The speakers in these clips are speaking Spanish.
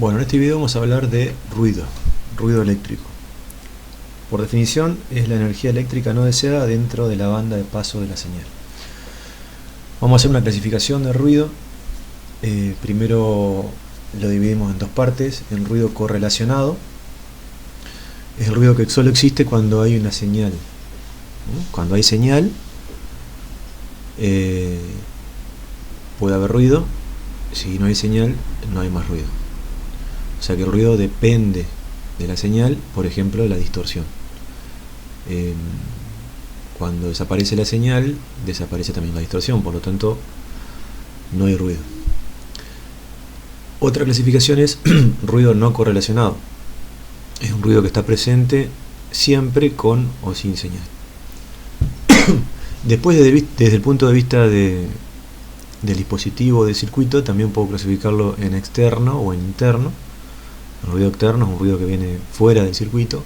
Bueno, en este video vamos a hablar de ruido eléctrico. Por definición, es la energía eléctrica no deseada dentro de la banda de paso de la señal. Vamos a hacer una clasificación de ruido. Primero lo dividimos en dos partes. El ruido correlacionado es el ruido que solo existe cuando hay una señal. Cuando hay señal, puede haber ruido. Si no hay señal, no hay más ruido. O sea que el ruido depende de la señal, por ejemplo, de la distorsión. Cuando desaparece la señal, desaparece también la distorsión, por lo tanto, no hay ruido. Otra clasificación es ruido no correlacionado. Es un ruido que está presente siempre con o sin señal. Después, desde el punto de vista del dispositivo de circuito, también puedo clasificarlo en externo o en interno. El ruido externo es un ruido que viene fuera del circuito,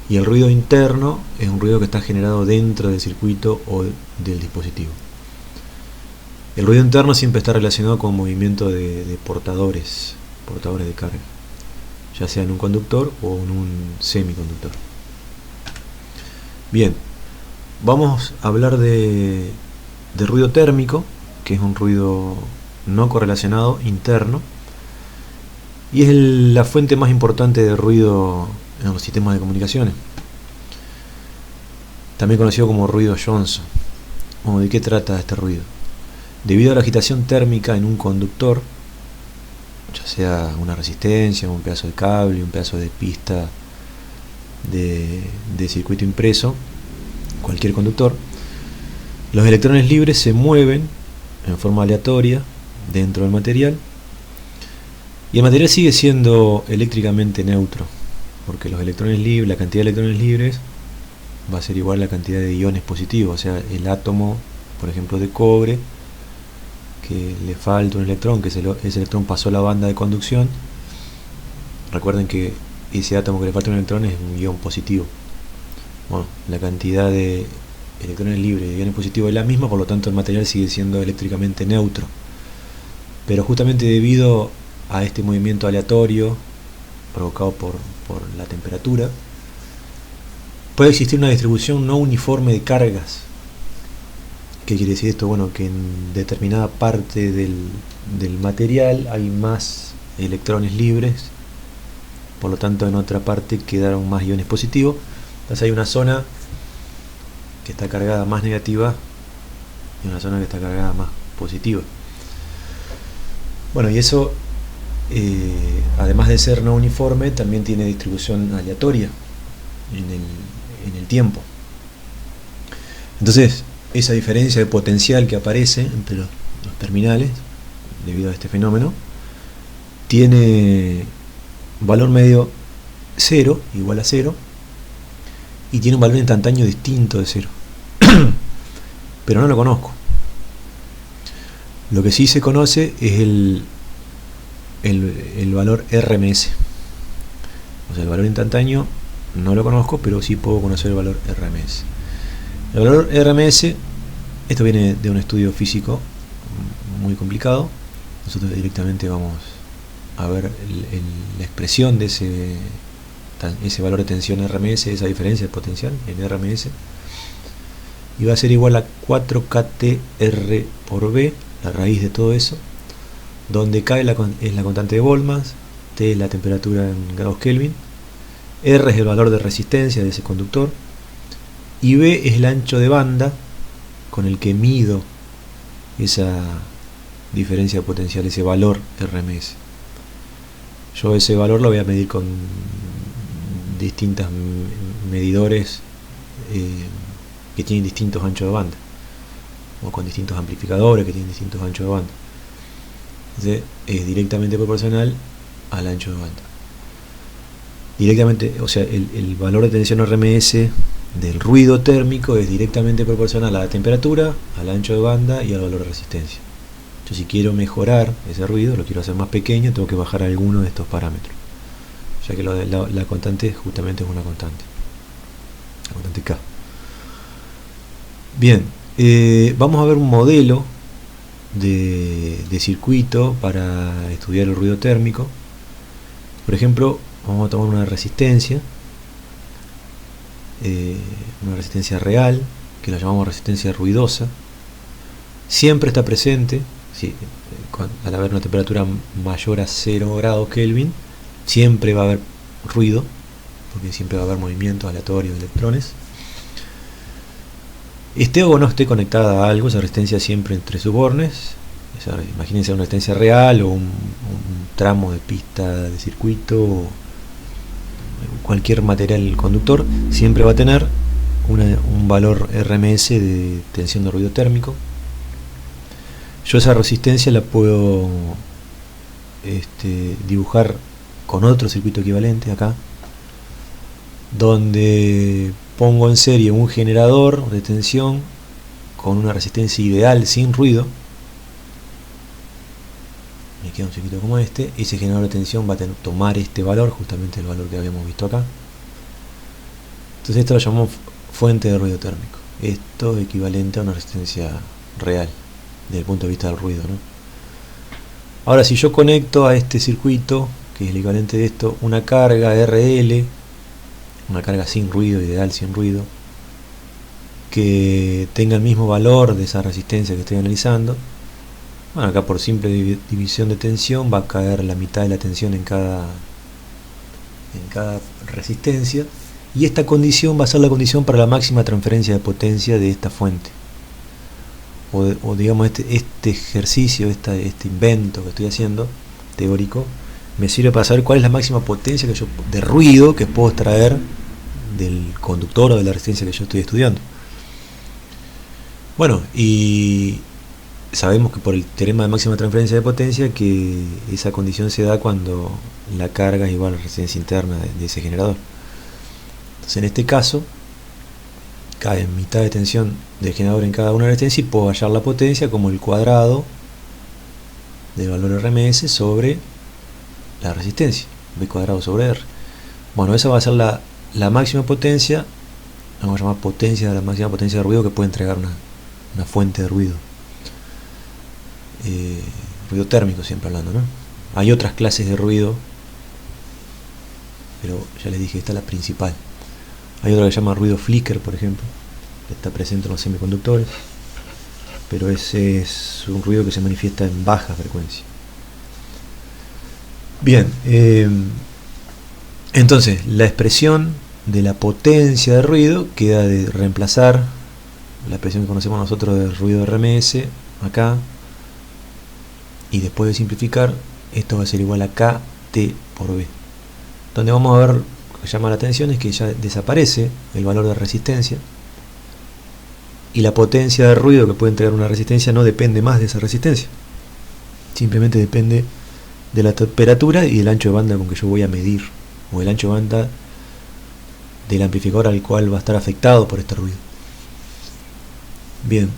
y el ruido interno es un ruido que está generado dentro del circuito o del dispositivo. El ruido interno siempre está relacionado con movimiento de portadores de carga, ya sea en un conductor o en un semiconductor. Bien, vamos a hablar de ruido térmico, que es un ruido no correlacionado interno, y es la fuente más importante de ruido en los sistemas de comunicaciones, también conocido como ruido Johnson. ¿De qué trata este ruido? Debido a la agitación térmica en un conductor, ya sea una resistencia, un pedazo de cable, un pedazo de pista de circuito impreso, cualquier conductor, los electrones libres se mueven en forma aleatoria dentro del material, y el material sigue siendo eléctricamente neutro, porque los electrones libres, la cantidad de electrones libres va a ser igual a la cantidad de iones positivos. O sea, el átomo, por ejemplo, de cobre, que le falta un electrón, que ese electrón pasó la banda de conducción. Recuerden que ese átomo que le falta un electrón es un ion positivo. Bueno, la cantidad de electrones libres y de iones positivos es la misma, por lo tanto el material sigue siendo eléctricamente neutro. Pero justamente debido a este movimiento aleatorio provocado por la temperatura, puede existir una distribución no uniforme de cargas. ¿Qué quiere decir esto? Bueno, que en determinada parte del material hay más electrones libres, por lo tanto en otra parte quedaron más iones positivos. Entonces hay una zona que está cargada más negativa y una zona que está cargada más positiva. Bueno, y eso, además de ser no uniforme, también tiene distribución aleatoria en el tiempo. Entonces, esa diferencia de potencial que aparece entre los terminales debido a este fenómeno tiene valor medio 0, igual a 0, y tiene un valor instantáneo distinto de 0. Pero no lo conozco. Lo que sí se conoce es el valor RMS. O sea, el valor instantáneo no lo conozco, pero sí puedo conocer el valor RMS. El valor RMS, esto viene de un estudio físico muy complicado. Nosotros directamente vamos a ver la expresión de ese valor de tensión RMS, esa diferencia de potencial en RMS, y va a ser igual a 4kTr por B, la raíz de todo eso, donde K es la constante de Boltzmann, T es la temperatura en grados Kelvin, R es el valor de resistencia de ese conductor, y B es el ancho de banda con el que mido esa diferencia de potencial, ese valor RMS. Yo ese valor lo voy a medir con distintos medidores que tienen distintos anchos de banda, o con distintos amplificadores que tienen distintos anchos de banda. Entonces, es directamente proporcional al ancho de banda. Directamente, o sea, el valor de tensión RMS del ruido térmico es directamente proporcional a la temperatura, al ancho de banda y al valor de resistencia. Yo, si quiero mejorar ese ruido, lo quiero hacer más pequeño, tengo que bajar alguno de estos parámetros, ya que la constante justamente es una constante, la constante K. Bien, vamos a ver un modelo de circuito para estudiar el ruido térmico. Por ejemplo, vamos a tomar una resistencia real, que la llamamos resistencia ruidosa. Siempre está presente, sí, al haber una temperatura mayor a 0 grados Kelvin, siempre va a haber ruido, porque siempre va a haber movimientos aleatorios de electrones. Esté o no esté conectada a algo, esa resistencia siempre entre sus bornes. Imagínense una resistencia real o un tramo de pista de circuito, o cualquier material conductor, siempre va a tener un valor RMS de tensión de ruido térmico. Yo esa resistencia la puedo dibujar con otro circuito equivalente acá, donde pongo en serie un generador de tensión con una resistencia ideal sin ruido. Me queda un circuito como este. Ese generador de tensión va a tomar este valor, justamente el valor que habíamos visto acá. Entonces esto lo llamamos fuente de ruido térmico. Esto es equivalente a una resistencia real desde el punto de vista del ruido, ¿no? Ahora, si yo conecto a este circuito, que es el equivalente de esto, una carga RL, una carga sin ruido, ideal sin ruido, que tenga el mismo valor de esa resistencia que estoy analizando, bueno, acá por simple división de tensión va a caer la mitad de la tensión en cada resistencia, y esta condición va a ser la condición para la máxima transferencia de potencia de esta fuente. O digamos, este ejercicio, este invento que estoy haciendo, teórico, me sirve para saber cuál es la máxima potencia de ruido que puedo extraer del conductor o de la resistencia que yo estoy estudiando. Bueno, y sabemos que por el teorema de máxima transferencia de potencia, que esa condición se da cuando la carga es igual a la resistencia interna de ese generador. Entonces, en este caso, cae mitad de tensión del generador en cada una de las resistencias, y puedo hallar la potencia como el cuadrado del valor RMS sobre la resistencia, B cuadrado sobre R. Bueno, esa va a ser la máxima potencia, vamos a llamar potencia de la máxima potencia de ruido que puede entregar una fuente de ruido. Ruido térmico, siempre hablando, ¿no? Hay otras clases de ruido, pero ya les dije, esta es la principal. Hay otra que se llama ruido flicker, por ejemplo, que está presente en los semiconductores, pero ese es un ruido que se manifiesta en baja frecuencia. Bien, entonces la expresión de la potencia de ruido queda de reemplazar la expresión que conocemos nosotros de ruido RMS acá, y después de simplificar, esto va a ser igual a KT por B, donde vamos a ver, lo que llama la atención es que ya desaparece el valor de resistencia, y la potencia de ruido que puede entregar una resistencia no depende más de esa resistencia, simplemente depende de la temperatura y del ancho de banda con que yo voy a medir, o el ancho de banda del amplificador al cual va a estar afectado por este ruido. Bien,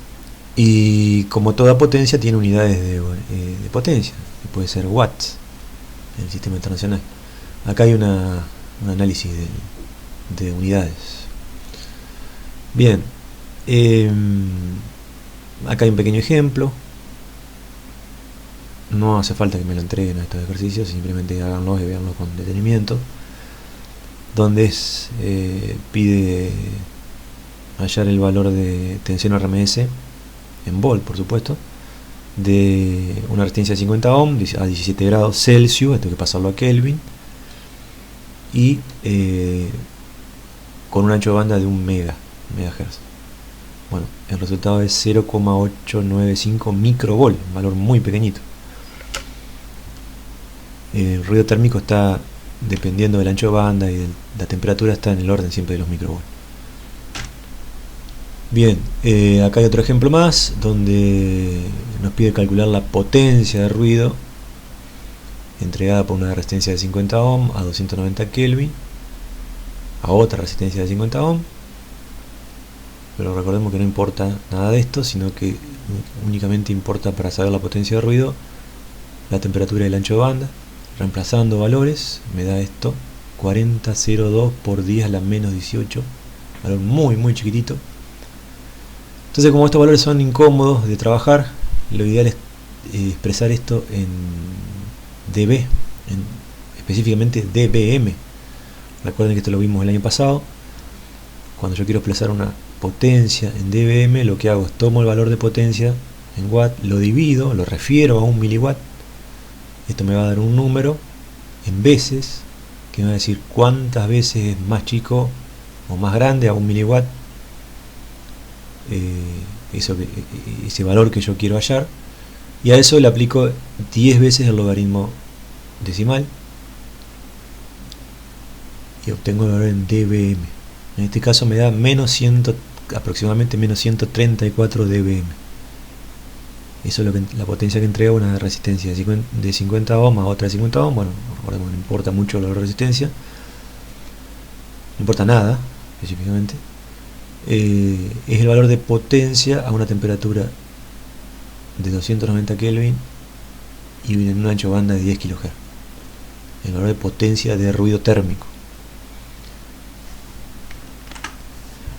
y como toda potencia tiene unidades de potencia, que puede ser watts en el sistema internacional. Acá hay un análisis de unidades. Bien, acá hay un pequeño ejemplo. No hace falta que me lo entreguen a estos ejercicios, simplemente háganlos y veanlos con detenimiento, donde pide hallar el valor de tensión RMS en volt, por supuesto, de una resistencia de 50 ohm a 17 grados Celsius, esto hay que pasarlo a Kelvin, y con un ancho de banda de 1 megahertz. Bueno, el resultado es 0,895 microvolt, un valor muy pequeñito. El ruido térmico está, dependiendo del ancho de banda y de la temperatura, está en el orden siempre de los microvolts. Bien, acá hay otro ejemplo más donde nos pide calcular la potencia de ruido entregada por una resistencia de 50 ohm a 290 Kelvin a otra resistencia de 50 ohm, pero recordemos que no importa nada de esto, sino que únicamente importa, para saber la potencia de ruido, la temperatura y el ancho de banda. Reemplazando valores me da esto, 40,02 por 10 a la menos 18, valor muy chiquitito. Entonces, como estos valores son incómodos de trabajar, lo ideal es expresar esto en dB, específicamente dBm. Recuerden que esto lo vimos el año pasado. Cuando yo quiero expresar una potencia en dBm, lo que hago es tomo el valor de potencia en watt, lo divido, lo refiero a un miliwatt. Esto me va a dar un número en veces, que me va a decir cuántas veces es más chico o más grande a un miliwatt ese valor que yo quiero hallar, y a eso le aplico 10 veces el logaritmo decimal y obtengo el valor en dBm. En este caso me da aproximadamente menos 134 dBm. Eso es lo que, la potencia que entrega una resistencia de 50 ohm a otra de 50 ohm. Bueno, recordemos que no importa mucho la resistencia, no importa nada específicamente. Es el valor de potencia a una temperatura de 290 Kelvin y en un ancho de banda de 10 kHz. El valor de potencia de ruido térmico.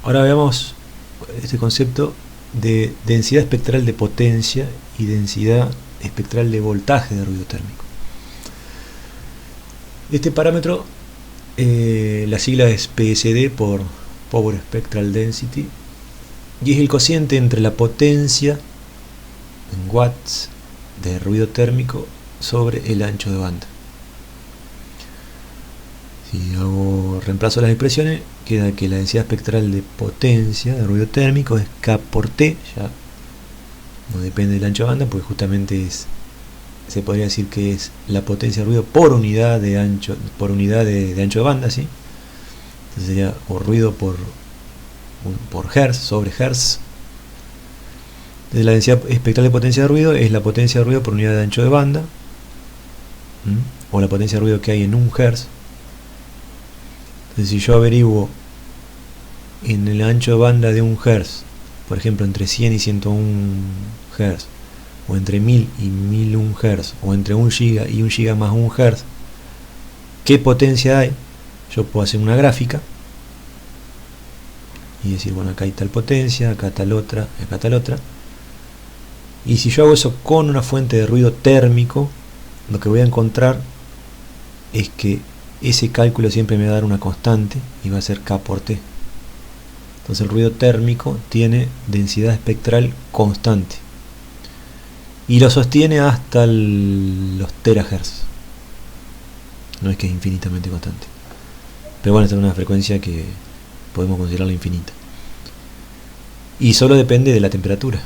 Ahora veamos este concepto de densidad espectral de potencia y densidad espectral de voltaje de ruido térmico. Este parámetro, la sigla es PSD por Power Spectral Density, y es el cociente entre la potencia en watts de ruido térmico sobre el ancho de banda. Si reemplazo las expresiones, queda que la densidad espectral de potencia de ruido térmico es K por T, ya no depende del ancho de banda, porque justamente se podría decir que es la potencia de ruido por unidad de ancho, de banda, ¿sí? Entonces sería o ruido por hertz sobre hertz. Entonces la densidad espectral de potencia de ruido es la potencia de ruido por unidad de ancho de banda, o la potencia de ruido que hay en un hertz. Entonces si yo averiguo en el ancho de banda de un hertz, por ejemplo entre 100 y 101 hertz, o entre 1000 y 1001 hertz, o entre 1 giga y 1 giga más 1 hertz, ¿qué potencia hay? Yo puedo hacer una gráfica y decir, bueno, acá hay tal potencia, acá tal otra, acá tal otra. Y si yo hago eso con una fuente de ruido térmico, lo que voy a encontrar es que ese cálculo siempre me va a dar una constante y va a ser K por T. Entonces el ruido térmico tiene densidad espectral constante y lo sostiene hasta los terahertz. No es que es infinitamente constante, pero bueno, esta es una frecuencia que podemos considerarla infinita y solo depende de la temperatura.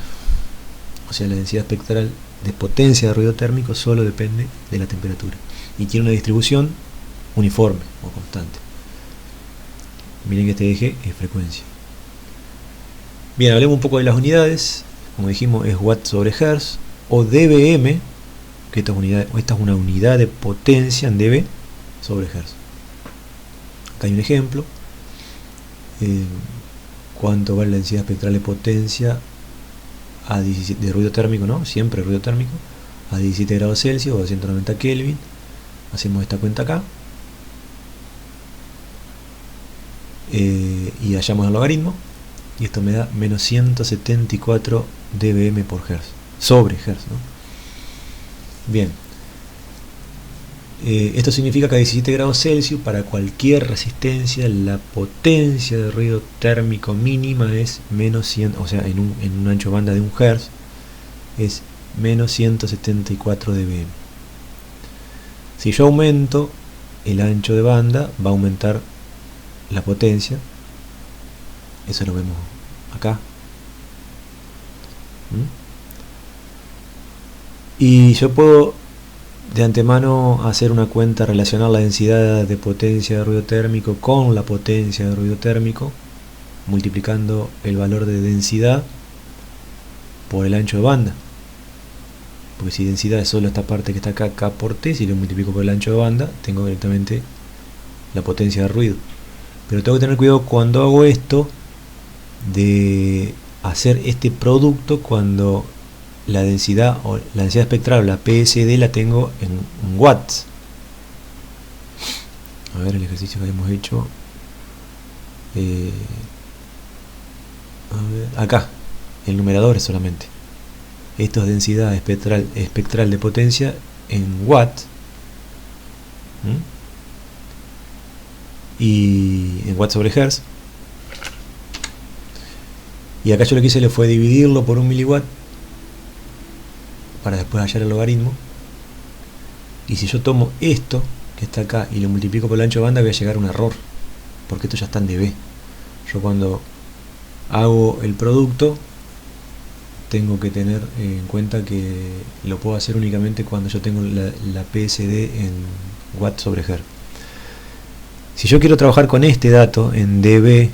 O sea, la densidad espectral de potencia de ruido térmico solo depende de la temperatura y tiene una distribución uniforme o constante. Miren que este eje es frecuencia. Bien, hablemos un poco de las unidades. Como dijimos, es watt sobre hertz, o dBm, que esta es una unidad de potencia en dB sobre hertz. Acá hay un ejemplo. ¿Cuánto vale la densidad espectral de potencia a 17, de ruido térmico, ¿no? Siempre ruido térmico, a 17 grados Celsius o 290 Kelvin. Hacemos esta cuenta acá. Y hallamos el logaritmo. Y esto me da menos 174 dBm por hertz. Sobre hertz, ¿no? Bien. Esto significa que a 17 grados Celsius, para cualquier resistencia, la potencia de ruido térmico mínima es menos 100, o sea, en un ancho de banda de 1 Hz, es menos 174 dBm. Si yo aumento el ancho de banda, va a aumentar la potencia. Eso lo vemos acá. Y yo puedo de antemano hacer una cuenta, relacionar la densidad de potencia de ruido térmico con la potencia de ruido térmico, multiplicando el valor de densidad por el ancho de banda. Porque si densidad es solo esta parte que está acá, K por T, si lo multiplico por el ancho de banda, tengo directamente la potencia de ruido. Pero tengo que tener cuidado cuando hago esto de hacer este producto cuando la densidad o la densidad espectral o la PSD la tengo en watts. A ver el ejercicio que habíamos hecho. A ver, acá el numerador es solamente. Esto es densidad espectral de potencia en watts. y en watts sobre hertz. Y acá yo lo que hice fue dividirlo por 1 miliwatt para después hallar el logaritmo. Y si yo tomo esto que está acá y lo multiplico por el ancho de banda, voy a llegar a un error, porque esto ya está en dB. Yo cuando hago el producto tengo que tener en cuenta que lo puedo hacer únicamente cuando yo tengo la PSD en watts sobre hertz. Si yo quiero trabajar con este dato en dB,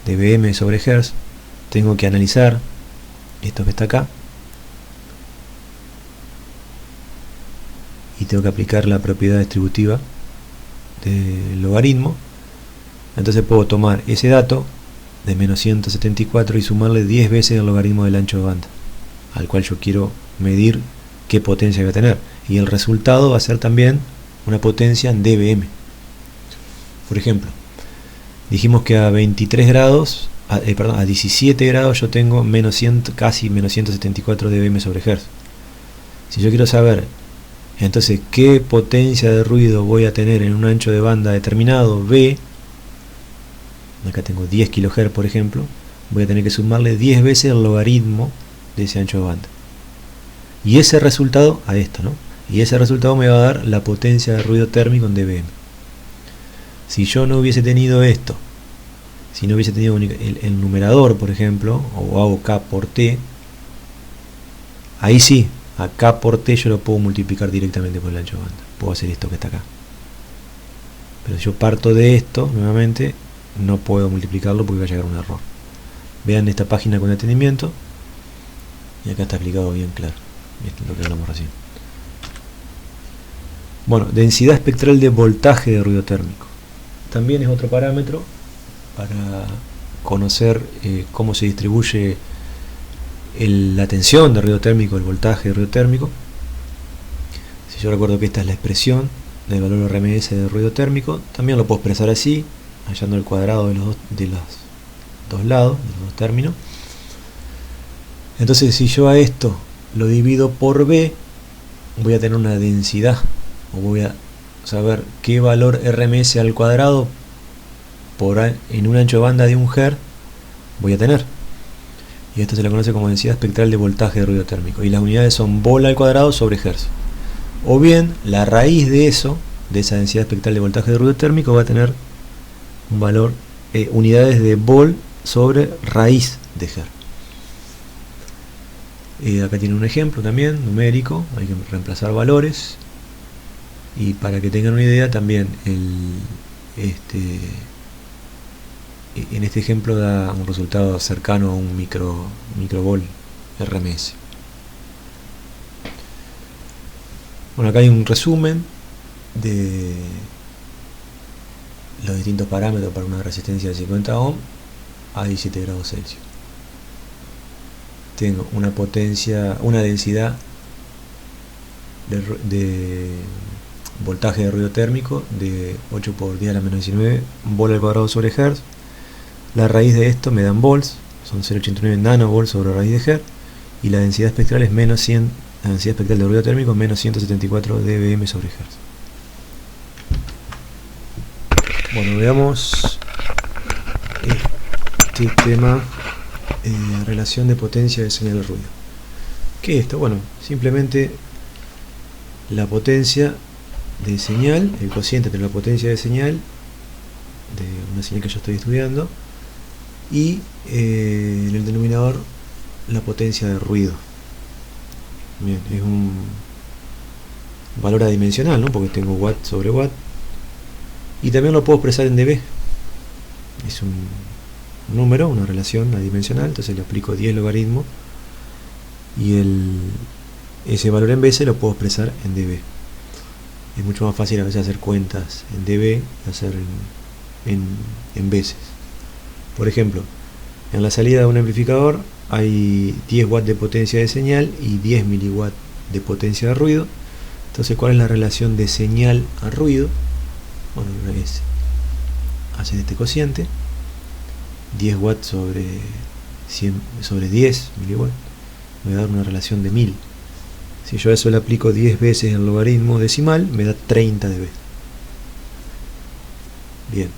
dBm sobre hertz, tengo que analizar esto que está acá y tengo que aplicar la propiedad distributiva del logaritmo. Entonces puedo tomar ese dato de menos 174 y sumarle 10 veces el logaritmo del ancho de banda, al cual yo quiero medir qué potencia va a tener, y el resultado va a ser también una potencia en dBm. Por ejemplo, dijimos que a 23 grados, a 17 grados yo tengo casi menos 174 dBm sobre hertz. Si yo quiero saber entonces qué potencia de ruido voy a tener en un ancho de banda determinado, B, acá tengo 10 kHz por ejemplo, voy a tener que sumarle 10 veces el logaritmo de ese ancho de banda. Y ese resultado, a esto, ¿no? Y ese resultado me va a dar la potencia de ruido térmico en dBm. Si yo no hubiese tenido esto, si no hubiese tenido el numerador, por ejemplo, o hago K por T, ahí sí, a K por T yo lo puedo multiplicar directamente por el ancho de banda. Puedo hacer esto que está acá. Pero si yo parto de esto, nuevamente, no puedo multiplicarlo porque va a llegar a un error. Vean esta página con detenimiento, y acá está explicado bien claro. Esto es lo que hablamos recién. Bueno, densidad espectral de voltaje de ruido térmico. También es otro parámetro para conocer cómo se distribuye la tensión de ruido térmico, el voltaje de ruido térmico. Si yo recuerdo que esta es la expresión del valor RMS de ruido térmico, también lo puedo expresar así, hallando el cuadrado de los dos lados, de los dos términos. Entonces si yo a esto lo divido por B, voy a tener una densidad, o voy a saber qué valor RMS al cuadrado en un ancho de banda de 1 Hz voy a tener. Y esto se le conoce como densidad espectral de voltaje de ruido térmico. Y las unidades son bola al cuadrado sobre hertz. O bien, la raíz de eso, de esa densidad espectral de voltaje de ruido térmico, va a tener un valor, unidades de vol sobre raíz de hertz. Acá tiene un ejemplo también, numérico, hay que reemplazar valores. Y para que tengan una idea, también en este ejemplo da un resultado cercano a un microvol RMS. Bueno, acá hay un resumen de los distintos parámetros para una resistencia de 50 ohm a 17 grados Celsius. Tengo una densidad de voltaje de ruido térmico de 8 por 10 a la menos 19 vol al cuadrado sobre hertz. La raíz de esto me dan volts, son 0,89 nanovolts sobre raíz de hertz, y la densidad espectral es menos 100, la densidad espectral de ruido térmico menos 174 dBm sobre hertz. Bueno, veamos este tema, relación de potencia de señal de ruido. ¿Qué es esto? Bueno, simplemente la potencia de señal, el cociente entre la potencia de señal de una señal que yo estoy estudiando, y en el denominador la potencia de ruido. Bien, es un valor adimensional, ¿no? Porque tengo watt sobre watt, y también lo puedo expresar en dB. Es un número, una relación adimensional, entonces le aplico 10 logaritmos y ese valor en veces lo puedo expresar en dB. Es mucho más fácil a veces hacer cuentas en dB que hacer en veces. Por ejemplo, en la salida de un amplificador hay 10 watts de potencia de señal y 10 miliwatts de potencia de ruido. Entonces, ¿cuál es la relación de señal a ruido? Bueno, es hacer este cociente, 10 watts sobre 10 miliwatts, me va a dar una relación de 1000. Si yo a eso le aplico 10 veces el logaritmo decimal, me da 30 dB. Bien.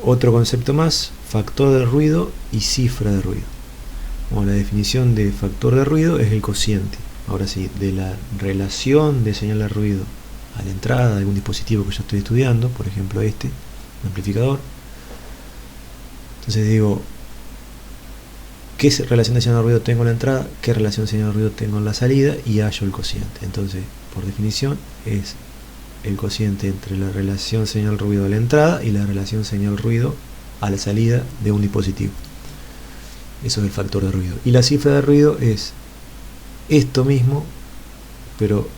otro concepto más, factor de ruido y cifra de ruido. Bueno, la definición de factor de ruido es el cociente, ahora sí, de la relación de señal de ruido a la entrada de algún dispositivo que yo estoy estudiando, por ejemplo este, un amplificador. Entonces digo, ¿qué relación de señal de ruido tengo en la entrada? ¿Qué relación de señal de ruido tengo en la salida? Y hallo el cociente. Entonces, por definición, es el cociente entre la relación señal-ruido a la entrada y la relación señal-ruido a la salida de un dispositivo. Eso es el factor de ruido. Y la cifra de ruido es esto mismo, pero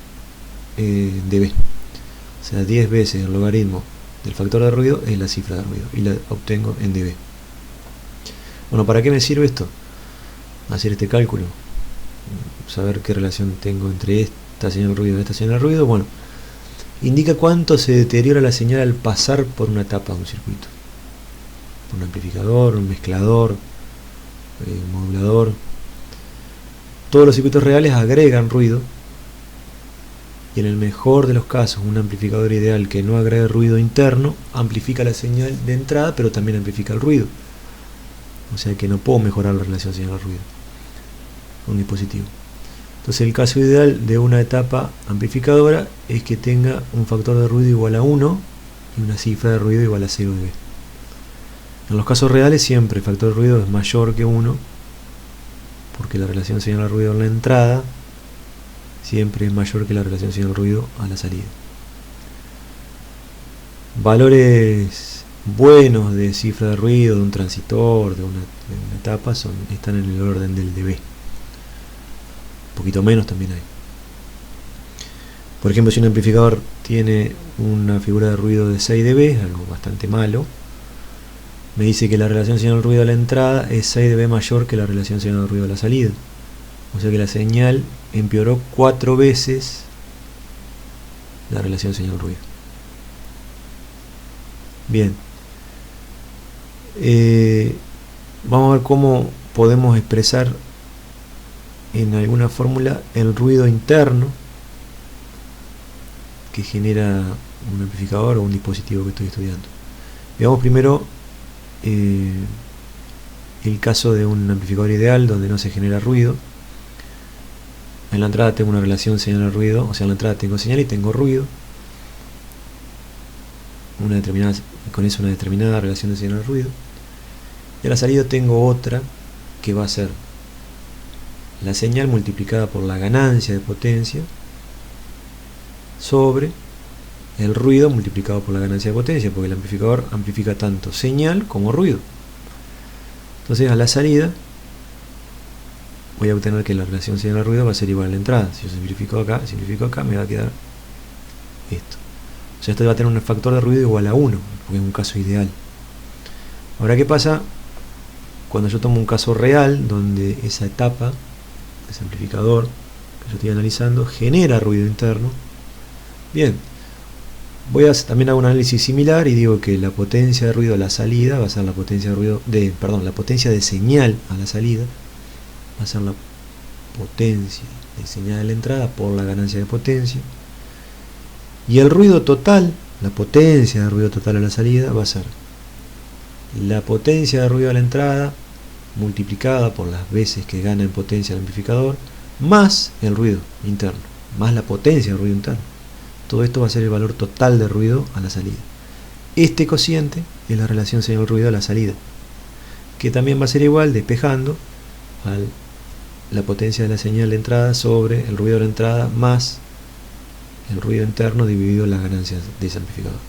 dB. O sea, 10 veces el logaritmo del factor de ruido es la cifra de ruido. Y la obtengo en dB. Bueno, ¿para qué me sirve esto? Hacer este cálculo. Saber qué relación tengo entre esta señal de ruido y esta señal de ruido. Bueno, indica cuánto se deteriora la señal al pasar por una etapa de un circuito. Por un amplificador, un mezclador, un modulador. Todos los circuitos reales agregan ruido. Y en el mejor de los casos, un amplificador ideal que no agregue ruido interno, amplifica la señal de entrada, pero también amplifica el ruido. O sea que no puedo mejorar la relación señal-ruido con un dispositivo. Entonces el caso ideal de una etapa amplificadora es que tenga un factor de ruido igual a 1 y una cifra de ruido igual a 0 dB. En los casos reales siempre el factor de ruido es mayor que 1, porque la relación señal-ruido en la entrada siempre es mayor que la relación señal-ruido a la salida. Valores buenos de cifra de ruido de un transitor, de una etapa, están en el orden del dB. Un poquito menos también hay. Por ejemplo, si un amplificador tiene una figura de ruido de 6 dB, algo bastante malo, me dice que la relación señal-ruido a la entrada es 6 dB mayor que la relación señal-ruido a la salida. O sea que la señal empeoró 4 veces la relación señal-ruido. Bien. Vamos a ver cómo podemos expresar en alguna fórmula el ruido interno que genera un amplificador o un dispositivo que estoy estudiando. Veamos primero el caso de un amplificador ideal donde no se genera ruido. En la entrada tengo una relación señal-ruido, o sea, en la entrada tengo señal y tengo ruido. Con eso una determinada relación de señal-ruido. Y a la salida tengo otra que va a ser la señal multiplicada por la ganancia de potencia sobre el ruido multiplicado por la ganancia de potencia, porque el amplificador amplifica tanto señal como ruido. Entonces a la salida voy a obtener que la relación señal-ruido va a ser igual a la entrada. Si yo simplifico acá, me va a quedar esto. O sea, esto va a tener un factor de ruido igual a 1, porque es un caso ideal. Ahora, ¿qué pasa cuando yo tomo un caso real donde esa etapa, ese amplificador que yo estoy analizando, genera ruido interno? Bien, también hago un análisis similar y digo que la potencia de ruido a la salida va a ser la potencia de ruido la potencia de señal a la salida va a ser la potencia de señal de la entrada por la ganancia de potencia, y el ruido total, la potencia de ruido total a la salida, va a ser la potencia de ruido a la entrada multiplicada por las veces que gana en potencia el amplificador, más el ruido interno, más la potencia de ruido interno. Todo esto va a ser el valor total de ruido a la salida. Este cociente es la relación señal-ruido a la salida, que también va a ser igual, despejando, a la potencia de la señal de entrada sobre el ruido de la entrada más el ruido interno dividido las ganancias de ese amplificador.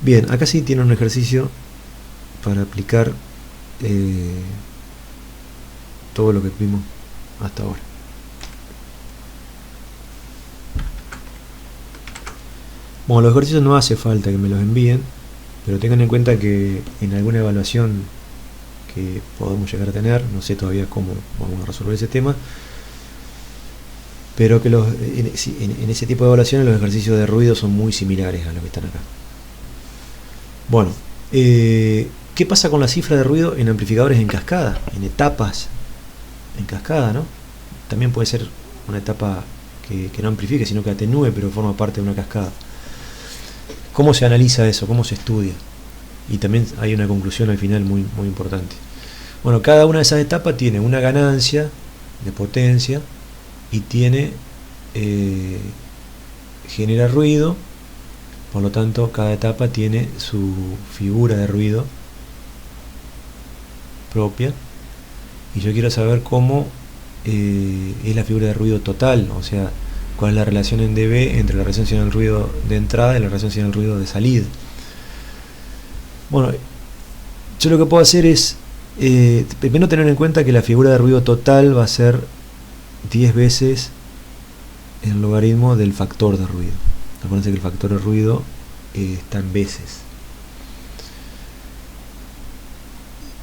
Bien, acá sí tiene un ejercicio para aplicar todo lo que vimos hasta ahora. Bueno, los ejercicios no hace falta que me los envíen, pero tengan en cuenta que en alguna evaluación que podemos llegar a tener, no sé todavía cómo vamos a resolver ese tema, pero que en ese tipo de evaluaciones los ejercicios de ruido son muy similares a los que están acá. Bueno, ¿qué pasa con la cifra de ruido en amplificadores en cascada, en etapas en cascada, ¿no? También puede ser una etapa que no amplifique, sino que atenúe, pero forma parte de una cascada. ¿Cómo se analiza eso? ¿Cómo se estudia? Y también hay una conclusión al final muy, muy importante. Bueno, cada una de esas etapas tiene una ganancia de potencia y tiene genera ruido, por lo tanto cada etapa tiene su figura de ruido propia, y yo quiero saber cómo es la figura de ruido total, o sea, cuál es la relación en dB entre la relación señal ruido de entrada y la relación señal ruido de salida. Bueno, yo lo que puedo hacer es primero tener en cuenta que la figura de ruido total va a ser 10 veces el logaritmo del factor de ruido. Acuérdense que el factor de ruido está en veces.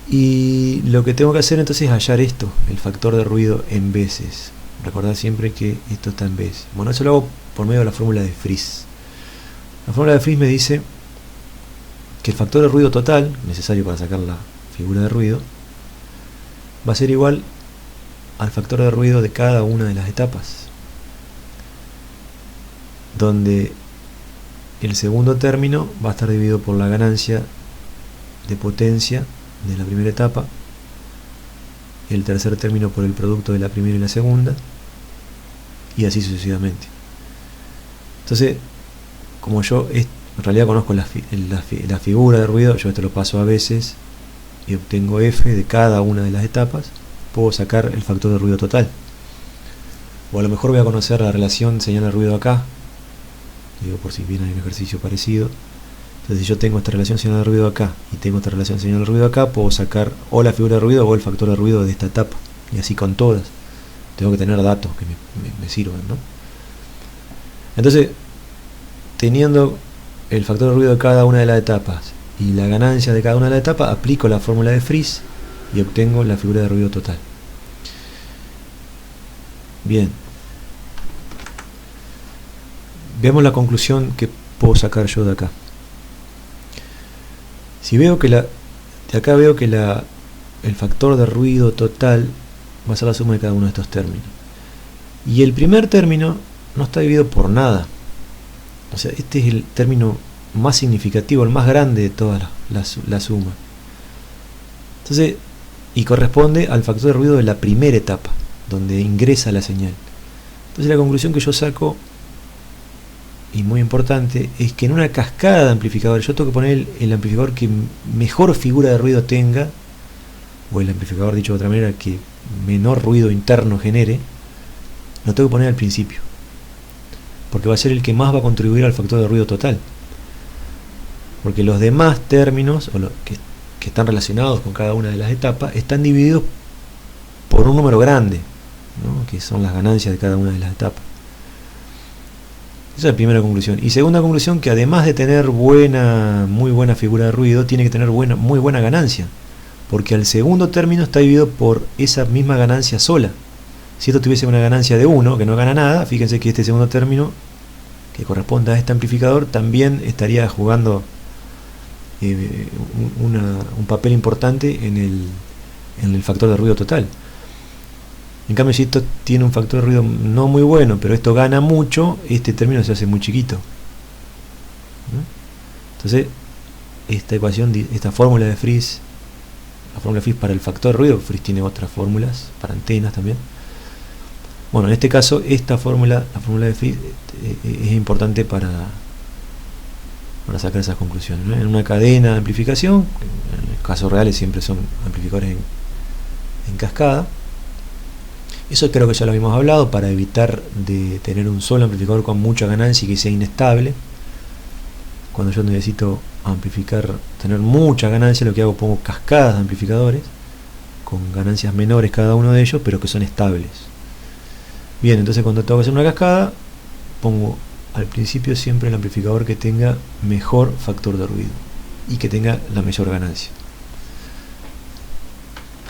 Y lo que tengo que hacer entonces es hallar esto, el factor de ruido en veces. Recordad siempre que esto está en veces. Bueno, eso lo hago por medio de la fórmula de Friis. La fórmula de Friis me dice que el factor de ruido total, necesario para sacar la figura de ruido, va a ser igual al factor de ruido de cada una de las etapas, donde el segundo término va a estar dividido por la ganancia de potencia de la primera etapa, el tercer término por el producto de la primera y la segunda, y así sucesivamente. Entonces, como yo en realidad conozco la figura de ruido, yo esto lo paso a veces y obtengo f de cada una de las etapas, puedo sacar el factor de ruido total. O a lo mejor voy a conocer la relación señal de ruido acá, digo por si viene un ejercicio parecido. Entonces, si yo tengo esta relación señal de ruido acá y tengo esta relación señal de ruido acá, puedo sacar o la figura de ruido o el factor de ruido de esta etapa, y así con todas. Tengo que tener datos que me sirvan, ¿no? Entonces, teniendo el factor de ruido de cada una de las etapas y la ganancia de cada una de las etapas, aplico la fórmula de Friis y obtengo la figura de ruido total. Bien, veamos la conclusión que puedo sacar yo de acá. Si veo que de acá veo que el factor de ruido total va a ser la suma de cada uno de estos términos, y el primer término no está dividido por nada, o sea, este es el término más significativo, el más grande de toda la suma. Entonces, y corresponde al factor de ruido de la primera etapa, donde ingresa la señal. Entonces, la conclusión que yo saco, y muy importante, es que en una cascada de amplificadores yo tengo que poner el amplificador que mejor figura de ruido tenga, o el amplificador, dicho de otra manera, que menor ruido interno genere, lo tengo que poner al principio, porque va a ser el que más va a contribuir al factor de ruido total, porque los demás términos que están relacionados con cada una de las etapas están divididos por un número grande, ¿no? Que son las ganancias de cada una de las etapas. Esa es la primera conclusión. Y segunda conclusión, que además de tener muy buena figura de ruido, tiene que tener muy buena ganancia, porque el segundo término está dividido por esa misma ganancia sola. Si esto tuviese una ganancia de 1, que no gana nada, fíjense que este segundo término, que corresponde a este amplificador, también estaría jugando un papel importante en el factor de ruido total. En cambio, si esto tiene un factor de ruido no muy bueno, pero esto gana mucho, este término se hace muy chiquito, ¿no? Entonces, esta ecuación, esta fórmula de Friis, la fórmula de Friis para el factor de ruido, Friis tiene otras fórmulas para antenas también. Bueno, en este caso, esta fórmula, la fórmula de Friis, es importante para sacar esas conclusiones, ¿no? En una cadena de amplificación, en los casos reales siempre son amplificadores en cascada. Eso creo que ya lo habíamos hablado, para evitar de tener un solo amplificador con mucha ganancia y que sea inestable. Cuando yo necesito amplificar, tener mucha ganancia, lo que hago, pongo cascadas de amplificadores con ganancias menores cada uno de ellos, pero que son estables. Bien, entonces cuando tengo que hacer una cascada, pongo al principio siempre el amplificador que tenga mejor factor de ruido y que tenga la mayor ganancia.